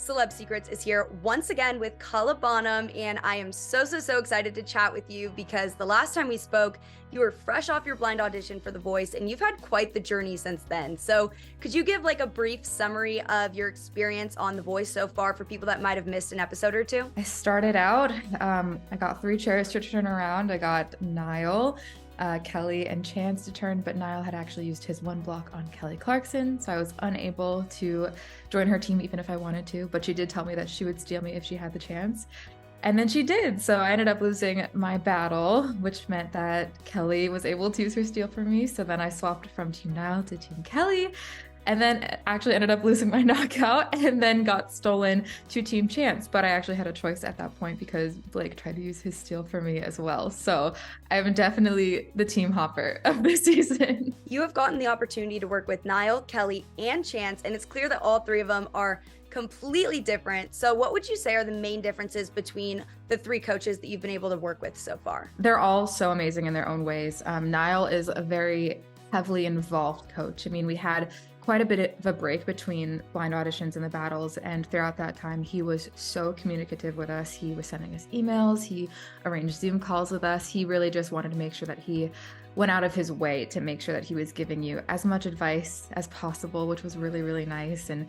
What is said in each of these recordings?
Celeb Secrets is here once again with Banham, and I am so excited to chat with you because the last time we spoke, you were fresh off your blind audition for The Voice, and you've had quite the journey since then. So could you give like a brief summary of your experience on The Voice so far for people that might have missed an episode or two? I started out, I got 3 chairs to turn around. I got Nile, Kelly, and Chance to turn, but Nile had actually used his 1 block on Kelly Clarkson, so I was unable to join her team even if I wanted to, but she did tell me that she would steal me if she had the chance. And then she did, so I ended up losing my battle, which meant that Kelly was able to use her steal for me, so then I swapped from Team Nile to Team Kelly, and then actually ended up losing my knockout and then got stolen to Team Chance. But I actually had a choice at that point because Blake tried to use his steal for me as well. So I'm definitely the team hopper of this season. You have gotten the opportunity to work with Nile, Kelly, and Chance, and it's clear that all 3 of them are completely different. So what would you say are the main differences between the 3 coaches that you've been able to work with so far? They're all so amazing in their own ways. Nile is a very heavily involved coach. I mean, we had quite a bit of a break between blind auditions and the battles, and throughout that time he was so communicative with us. He was sending us emails, he arranged Zoom calls with us. He really just wanted to make sure that he went out of his way to make sure that he was giving you as much advice as possible, which was really nice. And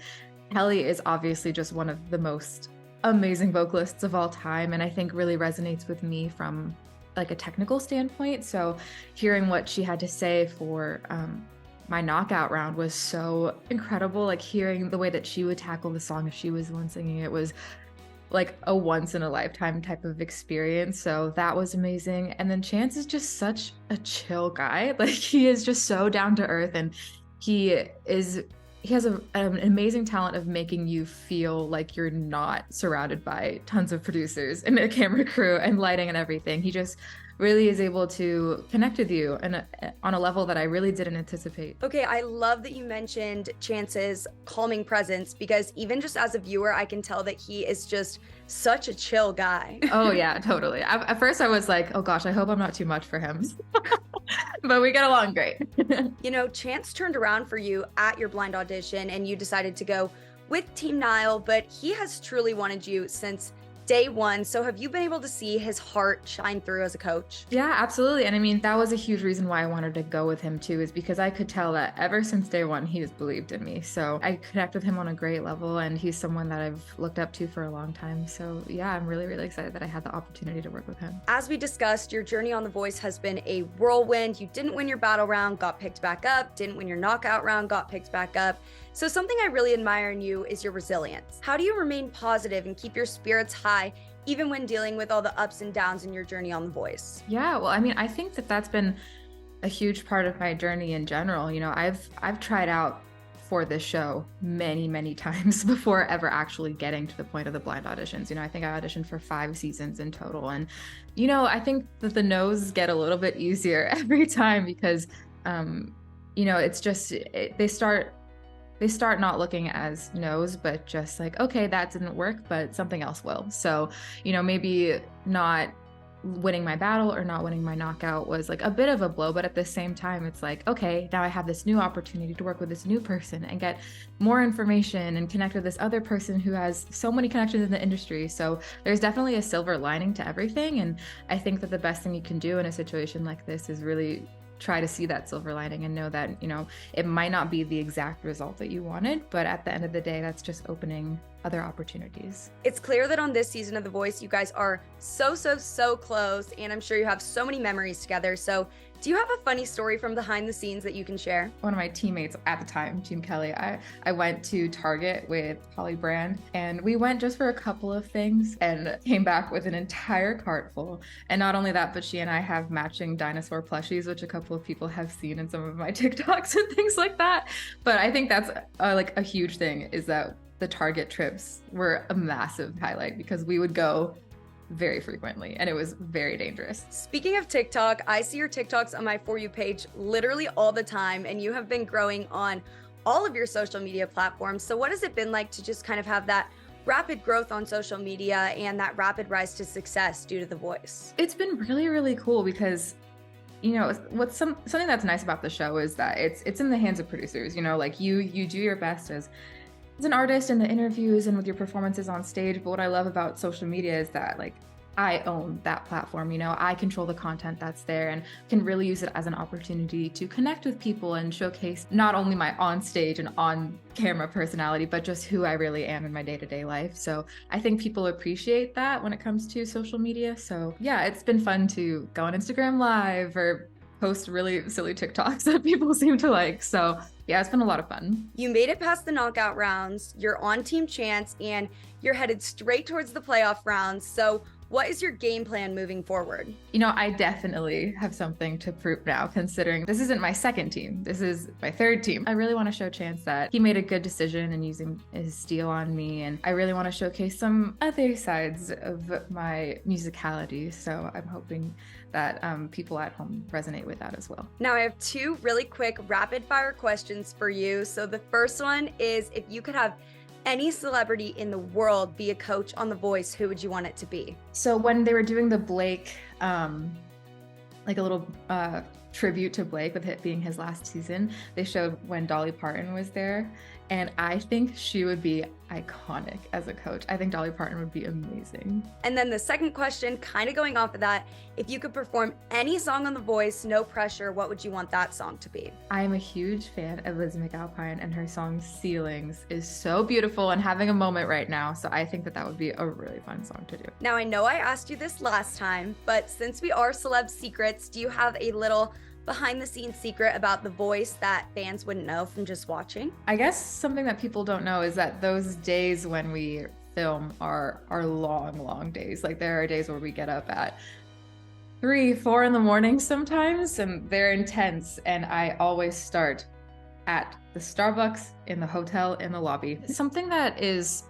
Kelly is obviously just one of the most amazing vocalists of all time, and I think really resonates with me from like a technical standpoint. So hearing what she had to say for my knockout round was so incredible. Like hearing the way that she would tackle the song if she was the one singing it was like a once in a lifetime type of experience. So that was amazing. And then Chance is just such a chill guy. Like he is just so down to earth, and he has an amazing talent of making you feel like you're not surrounded by tons of producers and a camera crew and lighting and everything. He just really is able to connect with you and on a level that I really didn't anticipate. Okay, I love that you mentioned Chance's calming presence, because even just as a viewer, I can tell that he is just such a chill guy. Oh yeah, totally. At first I was like, oh gosh, I hope I'm not too much for him. But we get along great. You know, Chance turned around for you at your blind audition and you decided to go with Team Nile, but he has truly wanted you since day one. So have you been able to see his heart shine through as a coach? Yeah, absolutely. And I mean, that was a huge reason why I wanted to go with him too, is because I could tell that ever since day one, he has believed in me. So I connect with him on a great level, and he's someone that I've looked up to for a long time. So yeah, I'm really excited that I had the opportunity to work with him. As we discussed, your journey on The Voice has been a whirlwind. You didn't win your battle round, got picked back up, didn't win your knockout round, got picked back up. So something I really admire in you is your resilience. How do you remain positive and keep your spirits high even when dealing with all the ups and downs in your journey on The Voice? Yeah, well, I mean, I think that that's been a huge part of my journey in general. You know, I've tried out for this show many times before ever actually getting to the point of the blind auditions. You know, I think I auditioned for 5 seasons in total. And, you know, I think that the no's get a little bit easier every time because, you know, it's just, they start not looking as no's, but just like, okay, that didn't work, but something else will. So, you know, maybe not winning my battle or not winning my knockout was like a bit of a blow, but at the same time, it's like, okay, now I have this new opportunity to work with this new person and get more information and connect with this other person who has so many connections in the industry. So there's definitely a silver lining to everything. And I think that the best thing you can do in a situation like this is really try to see that silver lining and know that, you know, it might not be the exact result that you wanted, but at the end of the day, that's just opening other opportunities. It's clear that on this season of The Voice, you guys are so close, and I'm sure you have so many memories together. So do you have a funny story from behind the scenes that you can share? One of my teammates at the time, Team Kelly, I went to Target with Holly Brand, and we went just for a couple of things and came back with an entire cart full. And not only that, but she and I have matching dinosaur plushies, which a couple of people have seen in some of my TikToks and things like that. But I think that's like a huge thing, is that the Target trips were a massive highlight because we would go very frequently and it was very dangerous. Speaking of TikTok, I see your TikToks on my For You page literally all the time, and you have been growing on all of your social media platforms. So what has it been like to just kind of have that rapid growth on social media and that rapid rise to success due to The Voice? It's been really cool because, you know, what's something that's nice about the show is that it's in the hands of producers. You know, like you do your best as as an artist in the interviews and with your performances on stage. But what I love about social media is that like I own that platform, I control the content that's there and can really use it as an opportunity to connect with people and showcase not only my on stage and on camera personality, but just who I really am in my day-to-day life. So I think people appreciate that when it comes to social media. So yeah, it's been fun to go on Instagram Live or post really silly TikToks that people seem to like. So yeah, it's been a lot of fun. You made it past the knockout rounds, you're on Team Chance, and you're headed straight towards the playoff rounds. So what is your game plan moving forward? I definitely have something to prove now, considering this isn't my second team. This is my third team. I really want to show Chance that he made a good decision in using his steal on me. And I really want to showcase some other sides of my musicality. So I'm hoping that people at home resonate with that as well. Now I have two really quick rapid fire questions for you. So the first one is, if you could have any celebrity in the world be a coach on The Voice, who would you want it to be? So when they were doing the Blake, like a little tribute to Blake with it being his last season, they showed when Dolly Parton was there. And I think she would be iconic as a coach. I think Dolly Parton would be amazing. And then the second question, kind of going off of that, if you could perform any song on The Voice, no pressure, what would you want that song to be? I am a huge fan of Liz McAlpine, and her song Ceilings is so beautiful and having a moment right now. So I think that would be a really fun song to do. Now I know I asked you this last time, but since we are Celeb Secrets, do you have a little behind the scenes secret about The Voice that fans wouldn't know from just watching? I guess something that people don't know is that those days when we film are long days. Like there are days where we get up at 3, 4 in the morning sometimes, and they're intense. And I always start at the Starbucks in the hotel in the lobby. Something that is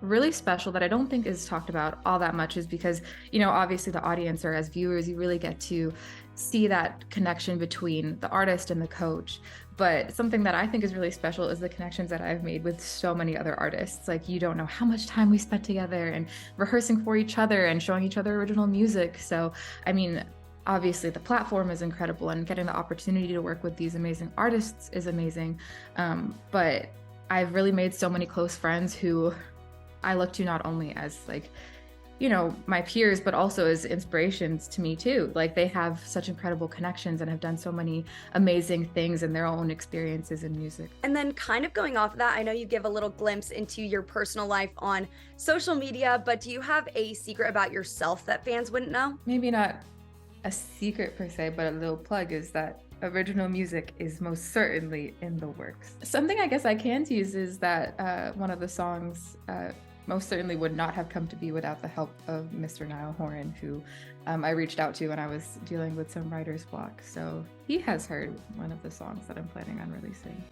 really special that I don't think is talked about all that much is because, obviously the audience, or as viewers, you really get to see that connection between the artist and the coach. But something that I think is really special is the connections that I've made with so many other artists. Like, you don't know how much time we spent together and rehearsing for each other and showing each other original music. So, obviously the platform is incredible and getting the opportunity to work with these amazing artists is amazing. But I've really made so many close friends who I look to not only as my peers, but also as inspirations to me too. Like, they have such incredible connections and have done so many amazing things in their own experiences in music. And then kind of going off of that, I know you give a little glimpse into your personal life on social media, but do you have a secret about yourself that fans wouldn't know? Maybe not a secret per se, but a little plug is that original music is most certainly in the works. Something I guess I can tease is that one of the songs most certainly would not have come to be without the help of Mr. Nile, who I reached out to when I was dealing with some writer's block. So he has heard one of the songs that I'm planning on releasing.